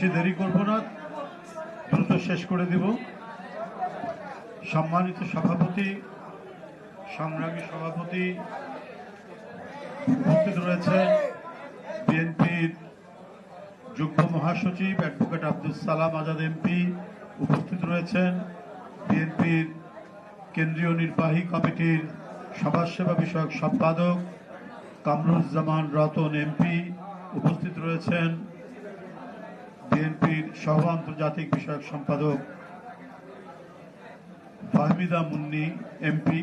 বেশি দেরি করব না, দ্রুত শেষ করে দিব। সম্মানিত সভাপতি, সংগ্রামী সভাপতি, উপস্থিত রয়েছেন বিএনপির যুগ্ম মহাসচিব অ্যাডভোকেট আব্দুল সালাম আজাদ এমপি, উপস্থিত রয়েছেন বিএনপির কেন্দ্রীয় নির্বাহী কমিটির সমাজসেবা বিষয়ক সম্পাদক কামরুজ্জামান রতন এমপি, উপস্থিত রয়েছেন বিএনপির সহ আন্তর্জাতিক বিষয়ক সম্পাদক ফাহমিদা মুন্নি এমপি,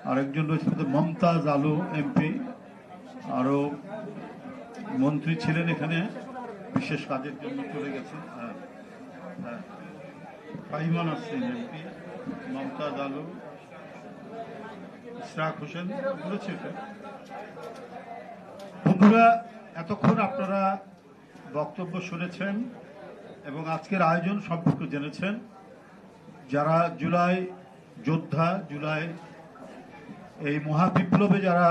আরেকজন রয়েছেন মমতাজ আলু এমপি, আরো মন্ত্রী ছিলেন এখানে, বিশেষ কাজের জন্য চলে গেছেন। ফাহিমান আসছেন এমপি, মমতাজ আলু, ইশরাক হোসেন বলেছে। বন্ধুরা, এতক্ষণ আপনারা বক্তব্য শুনেছেন এবং আজকের আয়োজন সম্পর্কে জেনেছেন। যারা জুলাই যোদ্ধা, জুলাই এই মহাবিপ্লবে যারা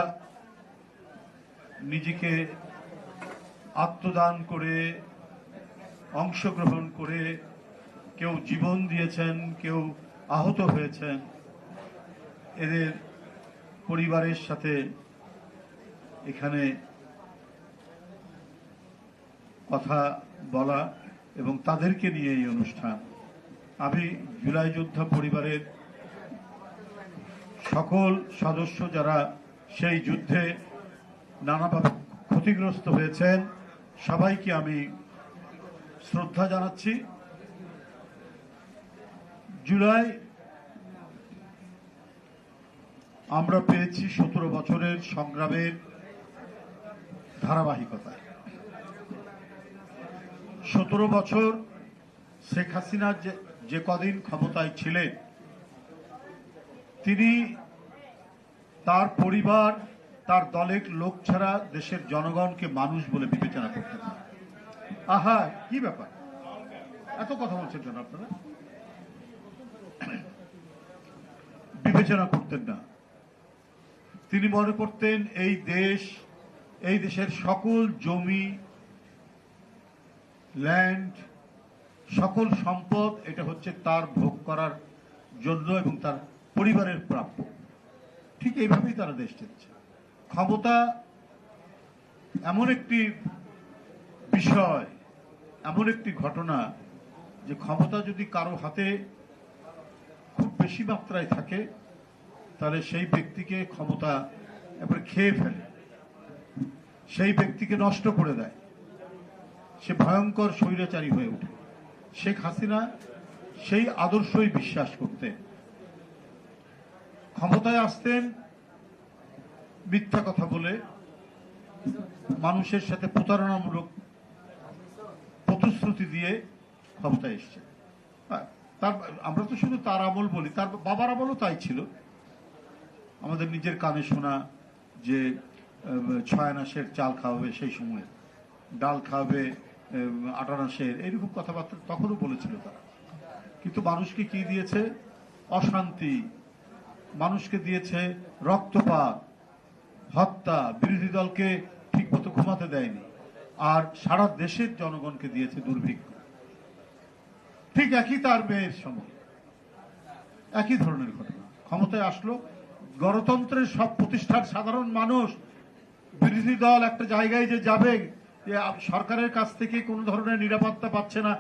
নিজেকে আত্মদান করে অংশগ্রহণ করে কেউ জীবন দিয়েছেন, কেউ আহত হয়েছেন, এদের পরিবারের সাথে এখানে কথা বলা এবং তাদেরকে নিয়ে এই অনুষ্ঠান। আমি জুলাই যোদ্ধা পরিবারের সকল সদস্য যারা সেই যুদ্ধে নানাভাবে ক্ষতিগ্রস্ত হয়েছেন সবাইকে আমি শ্রদ্ধা জানাচ্ছি। জুলাই আমরা পেয়েছি 17 বছরের সংগ্রামের ধারাবাহিকতায়। 17 বছর শেখ হাসিনা যে কদিন ক্ষমতায় ছিলেন, তিনি তার পরিবার, তার দলের লোক ছাড়া দেশের জনগণকে মানুষ বলে বিবেচনা করতেন। আহা, কি ব্যাপার, এত কথা বলছেন কেন আপনারা? বিবেচনা করতেন না। তিনি মনে করতেন এই দেশের সকল জমি, ল্যান্ড, সকল সম্পদ এটা হচ্ছে তার ভোগ করার জন্য এবং তার পরিবারের প্রাপ্য। ঠিক এইভাবেই তারা দেশ চলছে। ক্ষমতা এমন একটি বিষয়, এমন একটি ঘটনা, যে ক্ষমতা যদি কারো হাতে খুব বেশি মাত্রায় থাকে তাহলে সেই ব্যক্তিকে ক্ষমতা এবারে খেয়ে ফেলে, সেই ব্যক্তিকে নষ্ট করে দেয়, সে ভয়ঙ্কর স্বৈরাচারী হয়ে ওঠে। শেখ হাসিনা সেই আদর্শই বিশ্বাস করতেন। ক্ষমতায় আসতেন মিথ্যা কথা বলে, মানুষের সাথে প্রতারণামূলক প্রতিশ্রুতি দিয়ে ক্ষমতায় এসছে। আমরা তো শুধু তার আমল বলি, তার বাবার আমলও তাই ছিল। আমাদের নিজের কানে শোনা যে 6 আনাসের চাল খাওয়াবে, সেই সময় ডাল খাওয়াবে 8 আনাসের, এইরকম কথাবার্তা তখনও বলেছিল তারা। কিন্তু মানুষকে কি দিয়েছে? অশান্তি, মানুষকে দিয়েছে রক্তপাত, হত্যা, বিরোধী দলকে ঠিক মতো ঘুমাতে দেয়নি, আর সারা দেশের জনগণকে দিয়েছে দুর্ভিক্ষ। ঠিক একই তার মেয়ের সময় একই ধরনের ঘটনা। ক্ষমতায় আসলো, গণতন্ত্রের সব প্রতিষ্ঠান, সাধারণ মানুষ, বিরোধী দল একটা জায়গায় যে যাবে, যে সরকারের কাছ থেকে কোনো ধরনের নিরাপত্তা পাচ্ছে না,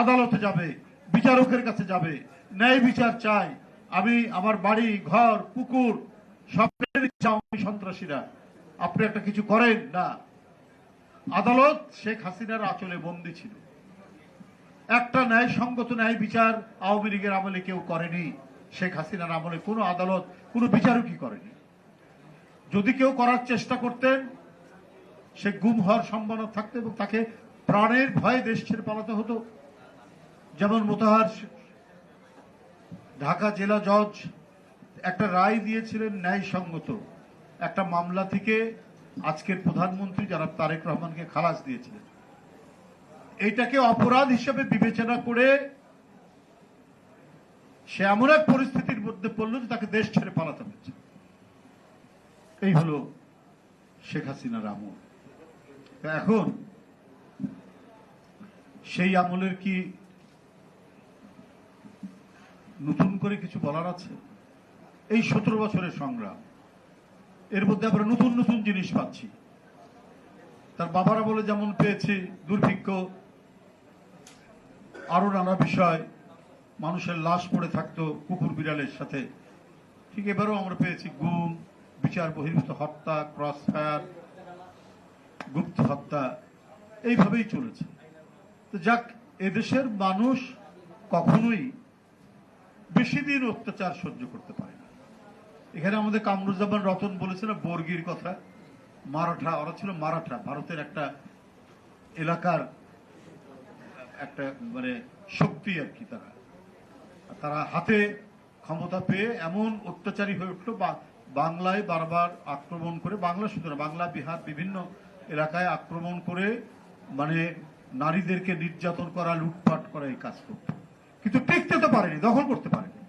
আদালতে যাবে, বিচারকের কাছে যাবে, ন্যায় বিচার চাই, আমি আমার বাড়ি ঘর পুকুর সব সন্ত্রাসীরা, আপনি একটা কিছু করেন না। আদালত শেখ হাসিনার আঁচলে বন্দী ছিল। একটা ন্যায়সঙ্গত ন্যায় বিচার আওয়ামী লীগের আমলে কেউ করেনি, শেখ হাসিনার আমলে কোনো আদালত, কোনো বিচারকই করেনি। যদি কেউ করার চেষ্টা করতেন, সে গুম হওয়ার সম্ভাবনা থাকতো এবং তাকে প্রাণের ভয়ে দেশ ছেড়ে পালাতে হতো। যেমন মোতাহার ঢাকা জেলা জজ একটা রায় দিয়েছিলেন ন্যায়সঙ্গত, একটা মামলা থেকে আজকের প্রধানমন্ত্রী জনাব তারেক রহমানকে খালাস দিয়েছিলেন। এইটাকে অপরাধ হিসেবে বিবেচনা করে সে এমন এক পরিস্থিতির মধ্যে পড়ল যে তাকে দেশ ছেড়ে পালাতে হচ্ছে। এই হলো শেখ হাসিনার আমল। এখন সেই আমলের কি নতুন করে কিছু বলার আছে? এই 17 বছরের সংগ্রাম, এর মধ্যে আমরা নতুন নতুন জিনিস পাচ্ছি। তার বাবারা বলে যেমন পেয়েছি দুর্ভিক্ষ, আরো নানা বিষয়, মানুষের লাশ পড়ে থাকতো কুকুর বিড়ালের সাথে, ঠিক এবারেও আমরা পেয়েছি গুম, বিচার বহির্ভূত হত্যা, ক্রস ফায়ার, গুপ্ত হত্যা, এইভাবেই চলেছে। তো যাক, এদেশের মানুষ কখনোই বেশি দিন অত্যাচার সহ্য করতে পারে না। এখানে আমাদের কামরুজ্জামান রতন বলেছে না বর্গির কথা, মারাঠা, ওরা ছিল মারাঠা, ভারতের একটা এলাকার একটা মানে শক্তি আর কি। তারা হাতে ক্ষমতা পেয়ে এমন অত্যাচারী হয়ে উঠলো, বাংলায় বারবার আক্রমণ করে, বাংলা শুধু না, বাংলা বিহার বিভিন্ন এলাকায় আক্রমণ করে মানে নারীদেরকে নির্যাতন করা, লুটপাট করা, এই কাজ করত। কিন্তু টিকতে তো পারেনি, দখল করতে পারেনি।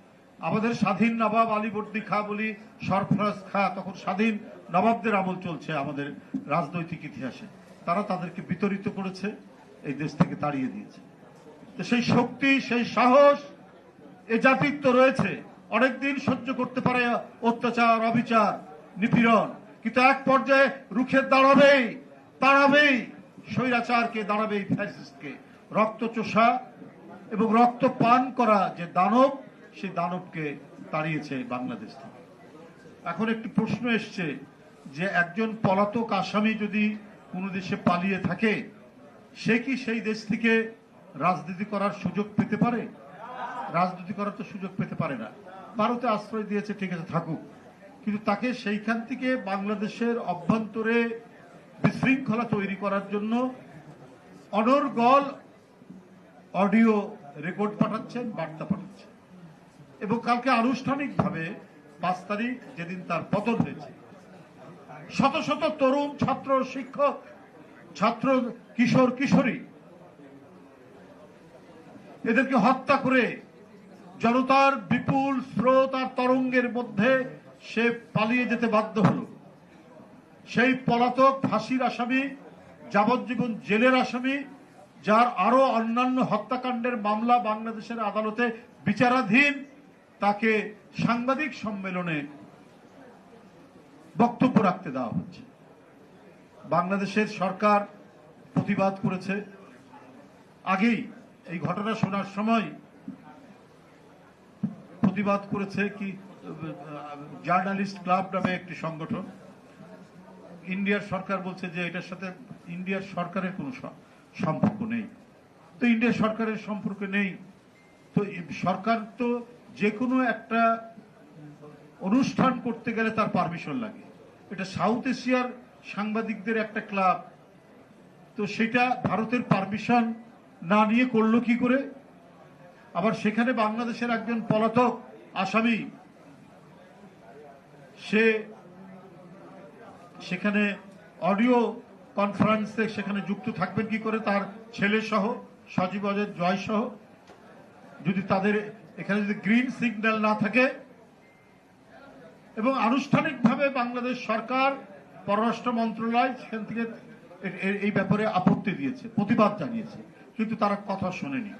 আমাদের স্বাধীন নবাব আলীবর্দী খা বলি, সরফরাজ খা, তখন স্বাধীন নবাবদের আমল চলছে আমাদের রাজনৈতিক ইতিহাসে, তারা তাদেরকে বিতরিত করেছে, এই দেশ থেকে তাড়িয়ে দিয়েছে। তো সেই শক্তি, সেই সাহস এ জাতির তো রয়েছে, অনেকদিন সহ্য করতে পারে অত্যাচার, অবিচার, নিপীড়ন, কিন্তু এক পর্যায়ে রুখে দাঁড়াবেই, তাড়াবেই স্বৈরাচারকে, দাঁড়াবেই ফ্যাসিস্টকে। রক্তচোষা এবং রক্ত পান করা যে দানব, সেই দানবকে তাড়িয়েছে বাংলাদেশ থেকে। এখন একটি প্রশ্ন এসছে যে একজন পলাতক আসামি যদি কোনো দেশে পালিয়ে থাকে, সে কি সেই দেশ থেকে রাজনীতি করার সুযোগ পেতে পারে? রাজনীতি করার তো সুযোগ পেতে পারে না। ভারতে আশ্রয় দিয়েছে, ঠিক আছে, থাকুক, কিন্তু তাকে সেইখান থেকে বাংলাদেশের অভ্যন্তরে বিশৃঙ্খলা তৈরি করার জন্য অনর্গল অডিও রেকর্ড পাঠাচ্ছেন, বার্তা পাঠাচ্ছেন। এবং কালকে আনুষ্ঠানিকভাবে 5 তারিখ, যেদিন তার পতন হয়েছে, শত শত তরুণ ছাত্র, শিক্ষক, ছাত্র, কিশোর, কিশোরী, এদেরকে হত্যা করে জনতার বিপুল স্রোত আর তরঙ্গের মধ্যে সে পালিয়ে যেতে বাধ্য হল। সেই পলাতক ফাঁসির আসামি, যাবজ্জীবন জেলের আসামি, যার আরো অন্যান্য হত্যাকাণ্ডের মামলা বাংলাদেশের আদালতে বিচারাধীন, তাকে সাংবাদিক সম্মেলনে বক্তব্য রাখতে দেওয়া হচ্ছে। বাংলাদেশের সরকার প্রতিবাদ করেছে। আগেই এই ঘটনা শোনার সময় প্রতিবাদ করেছে কি জার্নালিস্ট ক্লাব নামে একটি সংগঠন। ইন্ডিয়ার সরকার বলছে যে এটার সাথে ইন্ডিয়ার সরকারের কোনো সম্পর্ক নেই। তো ইন্ডিয়ার সরকারের সম্পর্ক নেই তো সরকার তো যে কোনো একটা অনুষ্ঠান করতে গেলে তার পারমিশন লাগে। এটা সাউথ এশিয়ার সাংবাদিকদের একটা ক্লাব, তো সেটা ভারতের পারমিশন না নিয়ে করলো কি করে? আবার সেখানে বাংলাদেশের একজন পলাতক আসামি, সে সেখানে অডিও কনফারেন্সে সেখানে যুক্ত থাকবেন কি করে তার ছেলে সহ, সজীব অজয় জয় সহ? যদি তাদের এখানে যদি গ্রিন সিগন্যাল না থাকে। এবং আনুষ্ঠানিকভাবে বাংলাদেশ সরকার, পররাষ্ট্র মন্ত্রণালয় সেখান থেকে এই ব্যাপারে আপত্তি দিয়েছে, প্রতিবাদ জানিয়েছে, কিন্তু তারা কথা শোনেনি।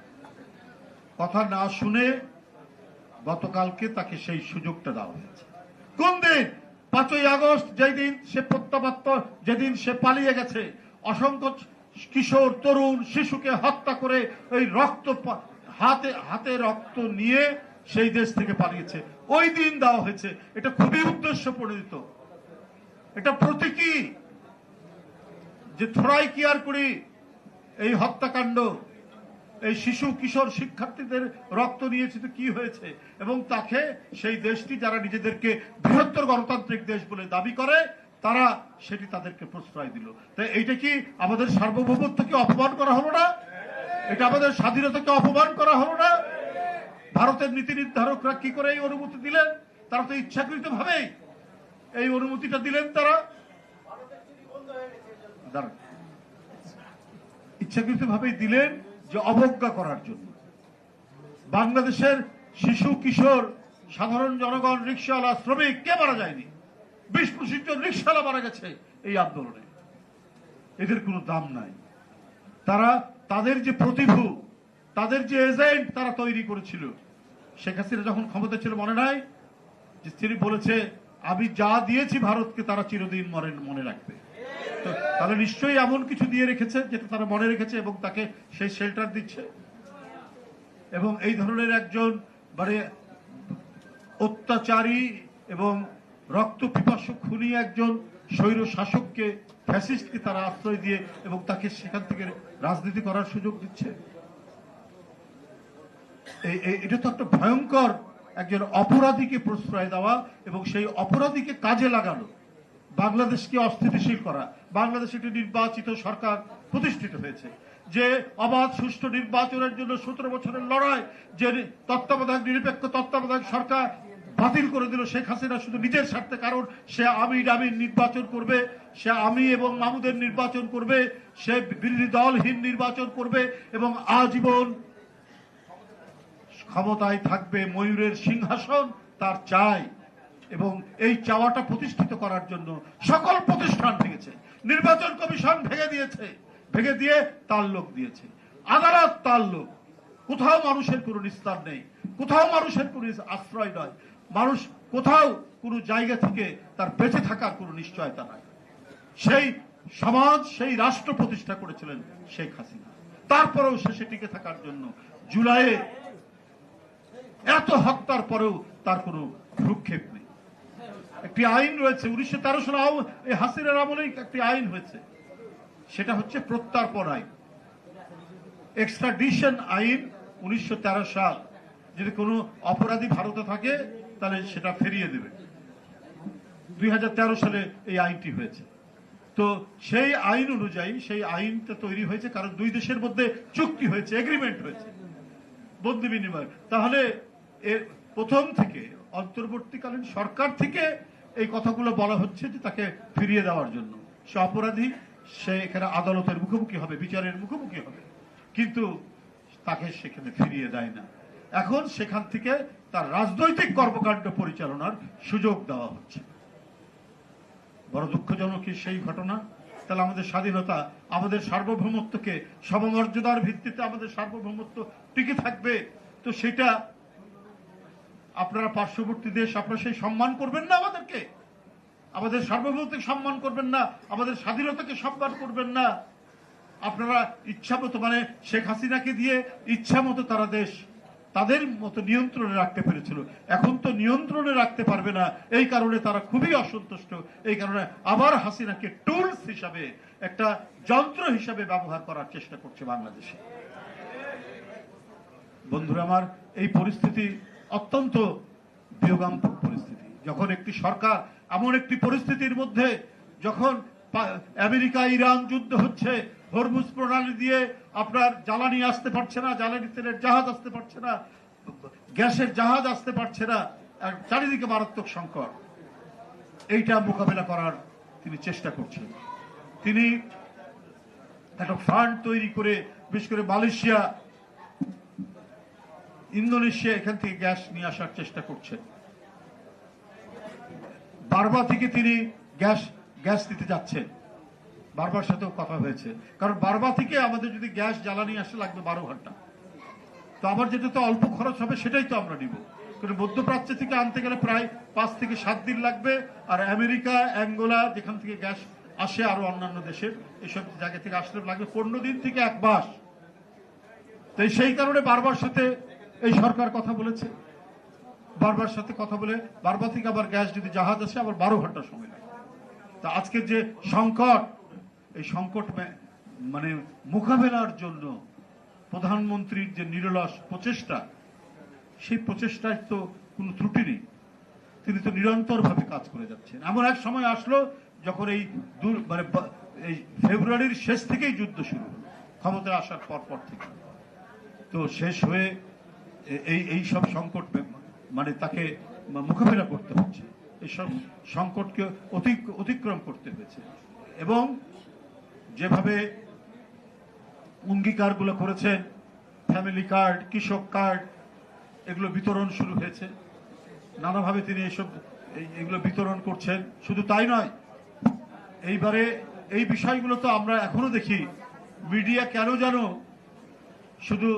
কথা না শুনে গতকালকে তাকে সেই সুযোগটা দেওয়া হয়েছে। কোন দিন? 5ই আগস্ট, যেদিন সে প্রত্যাবর্তন, যেদিন সে পালিয়ে গেছে, অসংখ্য কিশোর, তরুণ, শিশুকে হত্যা করে ওই রক্ত হাতে রক্ত নিয়ে সেই দেশ থেকে পালিয়েছে, ওই দিন দেওয়া হয়েছে। এটা খুবই উদ্দেশ্য প্রণোদিত, এটা প্রতীকী যে থোড়াই কেয়ার করি এই হত্যাকাণ্ড, এই শিশু কিশোর শিক্ষার্থীদের রক্ত নিয়েছে, তো কি হয়েছে? এবং তাকে সেই দেশটি, যারা নিজেদেরকে বৃহত্তর গণতান্ত্রিক দেশ বলে দাবি করে, তারা সেটি তাদেরকে প্রশ্রয় দিল। তাই এইটা কি আমাদের সার্বভৌমত্বকে অপমান করা হলো না? এটা আমাদের স্বাধীনতাকে অপমান করা হলো না? ভারতের নীতি নির্ধারকরা কি করে এই অনুমতি দিলেন? তারা তো ইচ্ছাকৃত ভাবেই এই অনুমতিটা দিলেন। তারা ইচ্ছাকৃত ভাবেই দিলেন যে অবজ্ঞা করার জন্য। বাংলাদেশের শিশু, কিশোর, সাধারণ জনগণ, রিক্সাওয়ালা, শ্রমিক, কে মারা যায়নি? 20-25 জন রিক্সাওয়ালা মারা গেছে এই আন্দোলনে। এদের কোনো দাম নাই। তারা তাদের যে প্রতিভু, তাদের যে এজেন্ট তারা তৈরি করেছিল। শেখ হাসিনা যখন ক্ষমতা ছিল মনে নাই যে তিনি বলেছে আমি যা দিয়েছি ভারতকে তারা চিরদিন মনে রাখবে। তো তাহলে নিশ্চয়ই এমন কিছু দিয়ে রেখেছে যেটা তারা মনে রেখেছে এবং তাকে সেই শেল্টার দিচ্ছে। এবং এই ধরনের একজন মানে অত্যাচারী এবং রক্ত পিপাসু খুনি একজন স্বৈর শাসককে, ফ্যাসিস্টকে তারা আশ্রয় দিয়ে এবং তাকে সেখান থেকে রাজনীতি করার সুযোগ দিচ্ছে। এটা তো একটা ভয়ঙ্কর, একজন অপরাধীকে প্রশ্রয় দেওয়া এবং সেই অপরাধীকে কাজে লাগানো, বাংলাদেশকে অস্থিতিশীল করা। বাংলাদেশে একটি নির্বাচিত সরকার প্রতিষ্ঠিত হয়েছে, যে অবাধ সুষ্ঠু নির্বাচনের জন্য 17 বছরের লড়াই, যে তত্ত্বাবধায়ক নিরপেক্ষ তত্ত্বাবধায়ক সরকার বাতিল করে দিল শেখ হাসিনা শুধু নিজের স্বার্থে। কারণ সে আমির নির্বাচন করবে, সে আমি এবং মামুদের নির্বাচন করবে, সে বিরোধী দলহীন নির্বাচন করবে এবং আজীবন ক্ষমতায় থাকবে, ময়ূরের সিংহাসন তার চাই। এবং এই চাওয়াটা প্রতিষ্ঠিত করার জন্য সকল প্রতিষ্ঠান ভেঙেছে, নির্বাচন কমিশন ভেঙে দিয়েছে, ভেঙে দিয়ে তার লোক দিয়েছে, আদালত তার লোক। কোথাও মানুষের কোনো নিস্তার নেই, কোথাও মানুষের কোনো আশ্রয় নয়, মানুষ কোথাও কোনো জায়গা থেকে তার বেঁচে থাকার কোনো নিশ্চয়তা নাই। সেই সমাজ, সেই রাষ্ট্র প্রতিষ্ঠা করেছিলেন শেখ হাসিনা। তারপরেও শেষে টিকে থাকার জন্য জুলাইয়ে এত হত্যার পরেও তার কোনো ভ্রুক্ষেপ নেই। একটি আইন রয়েছে 1913 সালে এই হাসিনার আমলেই একটি আইন হয়েছে, সেটা হচ্ছে প্রত্যার্পণ আইন, এক্সট্রাডিশন আইন 1913 সাল। যদি কোনো অপরাধী ভারতে থাকে তাহলে সেটা ফিরিয়ে দেবে। 2013 সালে এই আইনটি হয়েছে। তো সেই আইন অনুযায়ী সেই আইনটা তৈরি হয়েছে কারণ দুই দেশের মধ্যে চুক্তি হয়েছে, এগ্রিমেন্ট হয়েছে, বন্দি বিনিময়। তাহলে এর প্রথম থেকে অন্তর্বর্তীকালীন সরকার থেকে এই কথাগুলো বলা হচ্ছে যে তাকে ফিরিয়ে দেওয়ার জন্য। সে অপরাধী, সে এখানে আদালতের মুখোমুখি হবে, বিচারের মুখোমুখি হবে, কিন্তু তাকে সেখানে ফিরিয়ে দেয় না। এখন সেখান থেকে তার রাজনৈতিক কর্মকাণ্ড পরিচালনার সুযোগ দেওয়া হচ্ছে। বড় দুঃখজনক সেই ঘটনা। তাহলে আমাদের স্বাধীনতা, আমাদের সার্বভৌমত্বকে, সমমর্যাদার ভিত্তিতে আমাদের সার্বভৌমত্ব টিকে থাকবে, তো সেটা আপনারা পার্শ্ববর্তী দেশ, আপনারা সেই সম্মান করবেন না আমাদেরকে, আমাদের সার্বভৌমত্বকে সম্মান করবেন না, আমাদের স্বাধীনতাকে সম্মান করবেন না। আপনারা ইচ্ছা মতো মানে শেখ হাসিনাকে দিয়ে ইচ্ছা মতো তারা দেশ তাদের মতো নিয়ন্ত্রণে রাখতে পেরেছিল, এখন তো নিয়ন্ত্রণে রাখতে পারবে না। এই কারণে তারা খুবই অসন্তুষ্ট। এই কারণে আবার হাসিনাকে টুলস হিসাবে, একটা যন্ত্র হিসাবে ব্যবহার করার চেষ্টা করছে বাংলাদেশে। বন্ধুরা আমার, এই পরিস্থিতি অত্যন্ত বিয়োগান্তক পরিস্থিতি। যখন একটি সরকার এমন একটি পরিস্থিতির মধ্যে, যখন আমেরিকা ইরান যুদ্ধ হচ্ছে, হরমুজ প্রণালী দিয়ে আপনার জ্বালানি আসতে পারছে না, জ্বালানি তেলের জাহাজ আসতে পারছে না, গ্যাসের জাহাজ আসতে পারছে না, চারিদিকে মারাত্মক সংকট, এইটা মোকাবেলা করার তিনি চেষ্টা করছেন। তিনি একটা ফান্ড তৈরি করে, বিশেষ করে মালয়েশিয়া, ইন্দোনেশিয়া, এখান থেকে গ্যাস নিয়ে আসার চেষ্টা করছেন। বারবা থেকে তিনি গ্যাস দিতে যাচ্ছেন, বারবার সাথেও কথা হয়েছে। কারণ বারবা থেকে আমাদের যদি গ্যাস জ্বালানি আসে লাগবে 12 ঘন্টা, তো আমার যেটা তো অল্প খরচ হবে সেটাই তো আমরা নিব। কারণ মধ্যপ্রাচ্য থেকে আনতে গেলে প্রায় 5 থেকে 7 দিন লাগবে, আর আমেরিকা, অ্যাঙ্গোলা, যেখান থেকে গ্যাস আসে, আরো অন্যান্য দেশের এসব জায়গা থেকে আসলে লাগবে 15 দিন থেকে 1 মাস। তো সেই কারণে বারবার সাথে এই সরকার কথা বলেছে, বারবার সাথে কথা বলে বারবার থেকে আবার গ্যাস যদি জাহাজ আসে আবার 12 ঘন্টা সময় লাগে। তা আজকের যে সংকট, এই সংকট মানে মোকাবেলার জন্য প্রধানমন্ত্রীর যে নিরলস প্রচেষ্টা, সেই প্রচেষ্টায় তো কোনো ত্রুটি নেই। তিনি তো নিরন্তরভাবে কাজ করে যাচ্ছেন। এমন এক সময় আসলো যখন এই এই ফেব্রুয়ারির শেষ থেকেই যুদ্ধ শুরু হলো, ক্ষমতায় আসার পর থেকে। তো শেষ হয়ে এই সব সংকট মানে তাকে মোকাবেলা করতে হচ্ছে, এইসব সংকটকে অতিক্রম করতে হয়েছে। এবং যেভাবে অঙ্গীকারগুলো করেছেন, ফ্যামিলি কার্ড, কৃষক কার্ড, এগুলো বিতরণ শুরু হয়েছে, নানাভাবে তিনি এগুলো বিতরণ করছেন। শুধু তাই নয়, এইবারে এই বিষয়গুলো তো আমরা এখনো দেখি মিডিয়া কেন যেন শুধু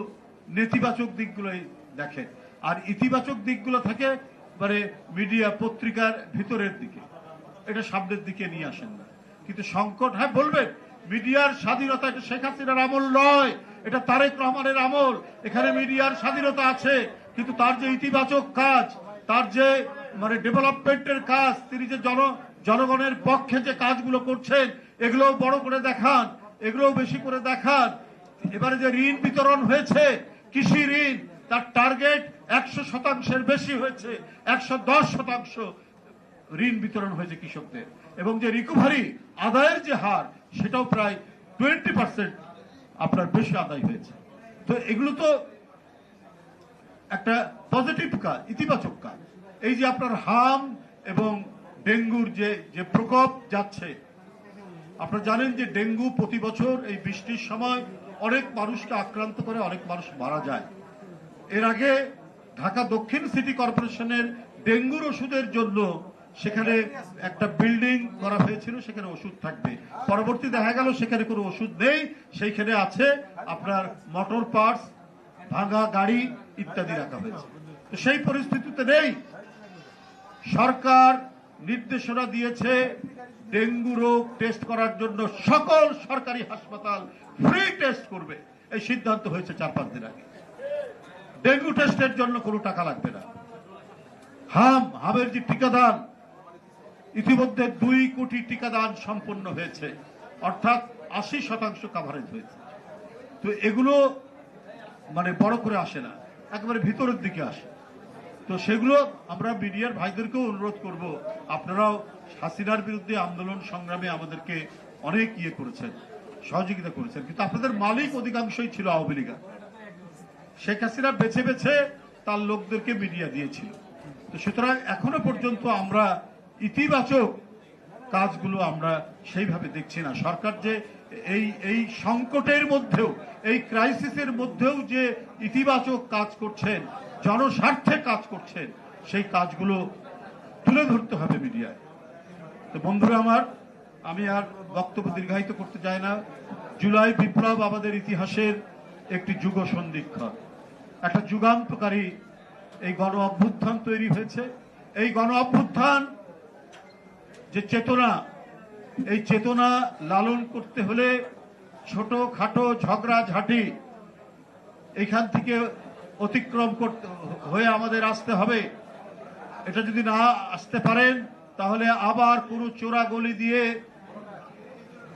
নেতিবাচক দিকগুলোই দেখেন, আর ইতিবাচক দিকগুলো থাকে মানে মিডিয়া পত্রিকার ভিতরের দিকে, এটা সামনের দিকে নিয়ে আসেন না। কিন্তু সংকট, হ্যাঁ বলবেন মিডিয়ার স্বাধীনতা এটা শেখ হাসিনার আমল নয়, এটা তারেক রহমানের আমল। এখানে মিডিয়ার স্বাধীনতা আছে, কিন্তু তার যে ইতিবাচক কাজ, তার যে মানে ডেভেলপমেন্টের কাজ, তিনি যে জনগণের পক্ষে যে কাজগুলো করছেন, এগুলো বড় করে দেখান, এগুলো বেশি করে দেখান। এবারে যে ঋণ বিতরণ হয়েছে, কৃষি ঋণ, তার টার্গেট 100%-এর বেশি হয়েছে, 110% ঋণ বিতরণ হয়েছে কৃষকদের, এবং যে রিকভারি আদায়ের যে হার, সেটাও প্রায় 20% আপনার বেশি আদায় হয়েছে। তো এগুলো তো একটা পজিটিভ কাজ, ইতিবাচক কাজ। এই যে আপনার হাম এবং ডেঙ্গুর যে প্রকোপ যাচ্ছে, আপনারা জানেন যে ডেঙ্গু প্রতি বছর এই বৃষ্টির সময় অনেক মানুষকে আক্রান্ত করে, অনেক মানুষ মারা যায়। এর আগে ঢাকা দক্ষিণ সিটি কর্পোরেশনের ডেঙ্গুর ওষুধের জন্য সেখানে একটা বিল্ডিং করা হয়েছিল, সেখানে ওষুধ থাকবে। পরবর্তী দেখা গেল সেখানে কোনো ওষুধ নেই, সেইখানে আছে আপনার মোটর পার্টস, ভাঙা গাড়ি ইত্যাদি রাখা হয়েছে। তো সেই পরিস্থিতিতে নেই। সরকার নির্দেশনা দিয়েছে ডেঙ্গু রোগ টেস্ট করার জন্য সকল সরকারি হাসপাতাল ফ্রি টেস্ট করবে। এই সিদ্ধান্ত হয়েছে 4-5 দিন আগে। ডেঙ্গু টেস্টের জন্য কোনো টাকা লাগবে না। হামের যে টিকাদান, ইতিমধ্যে 2 কোটি টিকাদান সম্পন্ন হয়েছে, অর্থাৎ 80% কভারেজ হয়েছে। তো এগুলো মানে বড় করে আসে না, একেবারে ভিতরের দিকে আসে। তো সেগুলো আমরা মিডিয়ার ভাইদেরকেও অনুরোধ করব, আপনারাও হাসিনার বিরুদ্ধে আন্দোলন সংগ্রামে আমাদেরকে অনেক করেছেন, সহযোগিতা করেছেন, কিন্তু আপনাদের মালিক অধিকাংশই ছিল আওয়ামী লীগ। শেখ হাসিনা বেছে বেছে তার লোকদেরকে মিডিয়া দিয়েছিল। তো সুতরাং এখনো পর্যন্ত আমরা ইতিবাচক কাজগুলো আমরা সেইভাবে দেখছি না। সরকার যে এই সংকটের মধ্যেও, এই ক্রাইসিসের মধ্যেও যে ইতিবাচক কাজ করছেন, জনস্বার্থে কাজ করছেন, সেই কাজগুলো তুলে ধরতে হবে মিডিয়ায়। তো বন্ধুরা আমার, আমি আর বক্তব্য দীর্ঘায়িত করতে চাই না। জুলাই বিপ্লব আমাদের ইতিহাসের একটি যুগ সন্ধিক্ষণ, একটা যুগান্তকারী এই গণ অভ্যুত্থান তৈরি হয়েছে। এই গণ অভ্যুত্থান যে চেতনা, এই চেতনা লালন করতে হলে ছোট খাটো ঝগড়াঝাটি এইখান থেকে অতিক্রম করতে হয়ে আমাদের আসতে হবে। এটা যদি না আসতে পারেন, তাহলে আবার কোনো চোরা গলি দিয়ে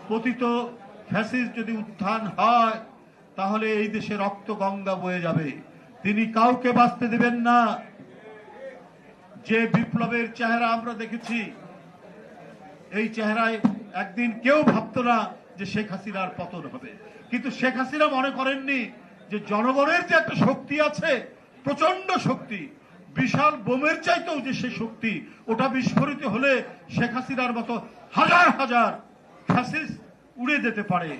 পতিত ফ্যাসিস্ট যদি উত্থান হয়, তাহলে এই দেশে রক্ত গঙ্গা বয়ে যাবে। তিনি কাউকে বাঁচতে দেবেন না। যে বিপ্লবের চেহারা আমরা দেখেছি, এই চেহারায় একদিন কেউ ভাবতো না যে শেখ হাসিনার পতন হবে। কিন্তু শেখ হাসিনা মনে করেননি যে জনগণের যে একটা শক্তি আছে, প্রচন্ড শক্তি, বিশাল বোমের চাইতেও যে সেই শক্তি, ওটা বিস্ফোরিত হলে শেখ হাসিনার মতো হাজার হাজার ফ্যাসিস্ট উড়ে যেতে পারে,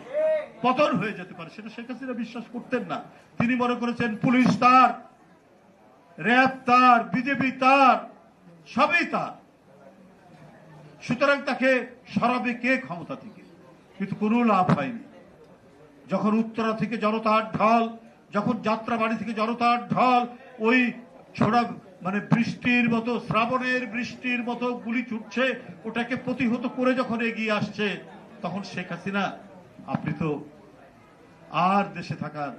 পতন হয়ে যেতে পারে, সেটা শেখ হাসিনা বিশ্বাস করতেন না। তিনি মনে করেছেন পুলিশ তার, র্যাব তার, বিজেপি তার, সবই তার, সুতরাং তাকে সরাবে কে ক্ষমতা থেকে? কিন্তু কোনো লাভ হয়নি। যখন উত্তরা থেকে জনতার ঢল, যখন যাত্রাবাড়ি থেকে জনতার ঢল, ওই ছোড়া মানে বৃষ্টির মতো, শ্রাবণের বৃষ্টির মতো গুলি ছুটছে, ওটাকে প্রতিহত করে যখন এগিয়ে আসছে, তখন শেখ হাসিনা, আপনি তো আর দেশে থাকার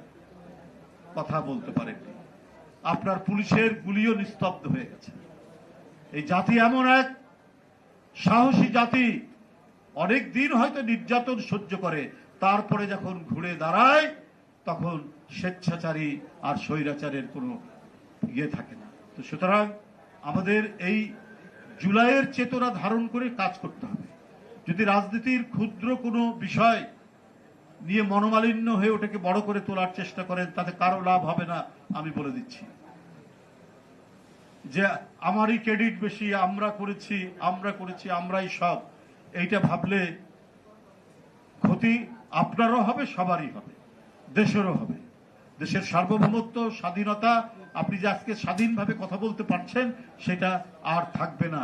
কথা বলতে পারেননি। আপনার পুলিশের গুলিও নিস্তব্ধ হয়ে গেছে। এই জাতি এমন এক সাহসী জাতি, অনেক দিন হয়তো নির্যাতন সহ্য করে, তারপরে যখন ঘুরে দাঁড়ায়, তখন স্বেচ্ছাচারী আর স্বৈরাচারের কোনো ইয়ে থাকে না। তো সুতরাং আমাদের এই জুলাইয়ের চেতনা ধারণ করে কাজ করতে হবে। যদি রাজনীতির ক্ষুদ্র কোনো বিষয় নিয়ে মনোমালিন্য হয়ে ওটাকে বড় করে তোলার চেষ্টা করেন, তাতে কারো লাভ হবে না, আমি বলে দিচ্ছি। যে আমারই ক্রেডিট বেশি, আমরা করেছি, আমরাই সব, এইটা ভাবলে ক্ষতি আপনারও হবে, সবারই হবে, দেশেরও হবে। দেশের সার্বভৌমত্ব, স্বাধীনতা, আপনি যে আজকে স্বাধীনভাবে কথা বলতে পারছেন, সেটা আর থাকবে না।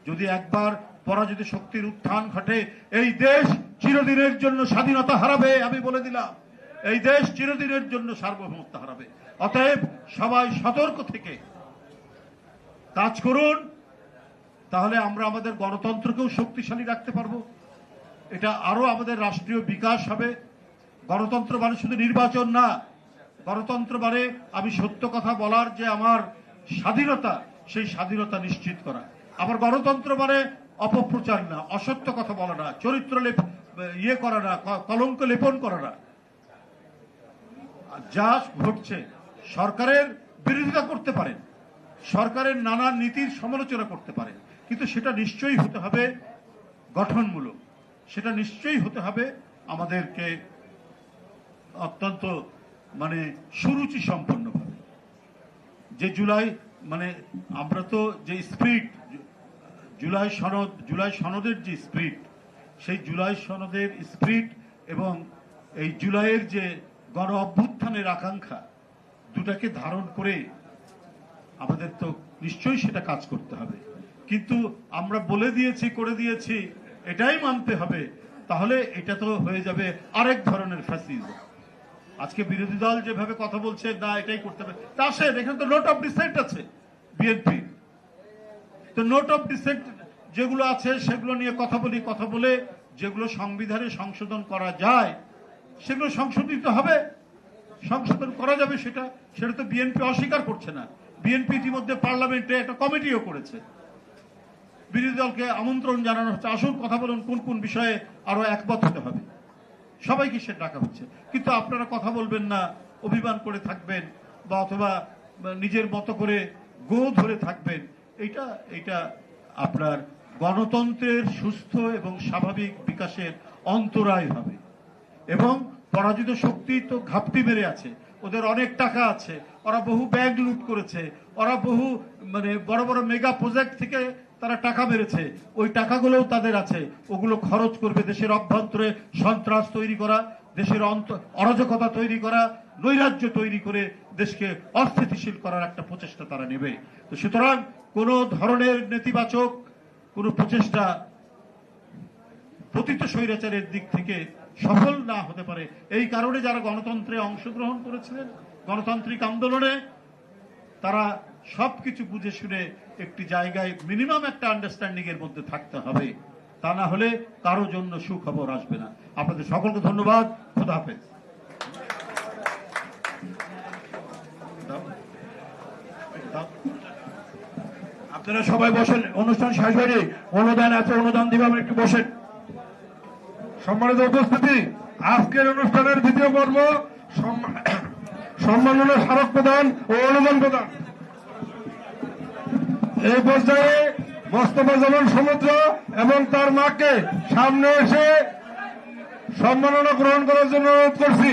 যদি একবার পরাজিত শক্তির উত্থান ঘটে, এই দেশ চিরদিনের জন্য স্বাধীনতা হারাবে, আমি বলে দিলাম। এই দেশ চিরদিনের জন্য সার্বভৌমত্ব হারাবে। অতএব সবাই সতর্ক থেকে কাজ করুন, তাহলে আমরা আমাদের গণতন্ত্রকেও শক্তিশালী রাখতে পারবো। এটা আরো আমাদের রাষ্ট্রীয় বিকাশ হবে। গণতন্ত্র মানে শুধু নির্বাচন না, গণতন্ত্র মানে আমি সত্য কথা বলার যে আমার স্বাধীনতা, সেই স্বাধীনতা নিশ্চিত করা। আবার গণতন্ত্র মানে অপপ্রচার না, অসত্য কথা বলা না, চরিত্র করা না, কলঙ্ক লেপন করা না। যা ঘটছে, সরকারের বিরোধিতা করতে পারেন, সরকারের নানা নীতির সমালোচনা করতে পারেন, কিন্তু সেটা নিশ্চয়ই হতে হবে গঠনমূলক, সেটা নিশ্চয়ই হতে হবে আমাদেরকে অত্যন্ত মানে সুরুচি সম্পন্নভাবে। যে জুলাই মানে আমরা তো যে স্পিরিট, জুলাই সনদের যে স্পিরিট, সেই জুলাই সনদের স্পিরিট এবং এই জুলাইয়ের যে গণ অভ্যুত্থানের আকাঙ্ক্ষা, দুটাকে ধারণ করে আমাদের তো নিশ্চয়ই সেটা কাজ করতে হবে। কিন্তু আমরা বলে দিয়েছি, করে দিয়েছি, এটাই মানতে হবে, তাহলে এটা তো হয়ে যাবে আরেক ধরনের ফ্যাসিজম। আজকে বিরোধী দল যেভাবে কথা বলছে, না এটাই করতে হবে, তা আসেন, এখানে তো নোট অফ ডিসেন্ট আছে বিএনপি, তো নোট অফ ডিসেন্ট যেগুলো আছে সেগুলো নিয়ে কথা বলি, কথা বলে যেগুলো সংবিধানে সংশোধন করা যায় সেগুলো সংশোধিত হবে, সংশোধন করা যাবে। সেটা তো বিএনপি অস্বীকার করছে না। বিএনপি ইতিমধ্যে পার্লামেন্টে একটা কমিটিও করেছে, বিরোধী দলকে আমন্ত্রণ জানানো হচ্ছে, আসুন কথা বলুন কোন কোন বিষয়ে আরো একমত হতে হবে, সবাইকে সে ডাকা হচ্ছে। কিন্তু আপনারা কথা বলবেন না, অভিমান করে থাকবেন, বা অথবা নিজের মতো করে গো ধরে থাকবেন, এইটা আপনার গণতন্ত্রের সুস্থ এবং স্বাভাবিক বিকাশের অন্তরায় হবে। এবং পরাজিত শক্তি তো ঘাপটি মেরে আছে, ওদের অনেক টাকা আছে, ওরা বহু ব্যাংক লুট করেছে, ওরা বহু মানে বড় বড় মেগা প্রজেক্ট থেকে তারা টাকা মেরেছে, ওই টাকাগুলোও তাদের আছে, ওগুলো খরচ করবে দেশের অভ্যন্তরে সন্ত্রাস তৈরি করা, দেশের অরাজকতা তৈরি করা, নৈরাজ্য তৈরি করে দেশকে অস্থিতিশীল করার একটা প্রচেষ্টা তারা নেবে। তো সুতরাং কোন ধরনের নেতিবাচক কোন প্রচেষ্টা পতিত স্বৈরাচারের দিক থেকে সফল না হতে পারে। এই কারণে যারা গণতন্ত্রে অংশগ্রহণ করেছিলেন, গণতান্ত্রিক আন্দোলনে, তারা সবকিছু বুঝে শুনে একটি জায়গায় মিনিমাম একটা আন্ডারস্ট্যান্ডিং এর মধ্যে থাকতে হবে, তা না হলে কারো জন্য সুখবর আসবে না। আপনাদের সকলকে ধন্যবাদ। খোদা হাফেজ। আপনারা সবাই বসেন, অনুষ্ঠান শেষ হয়নি, অনুদান আছে, অনুদান দিবে, আমরা একটু বসেন। সম্মানিত উপস্থিতি, আজকের অনুষ্ঠানের দ্বিতীয় পর্ব সম্মাননা স্মারক প্রদান ও অনুদান প্রদান। এই পর্যায়ে মোস্তফা জামান সমুদ্র এবং তার মাকে সামনে এসে সম্মাননা গ্রহণ করার জন্য অনুরোধ করছি।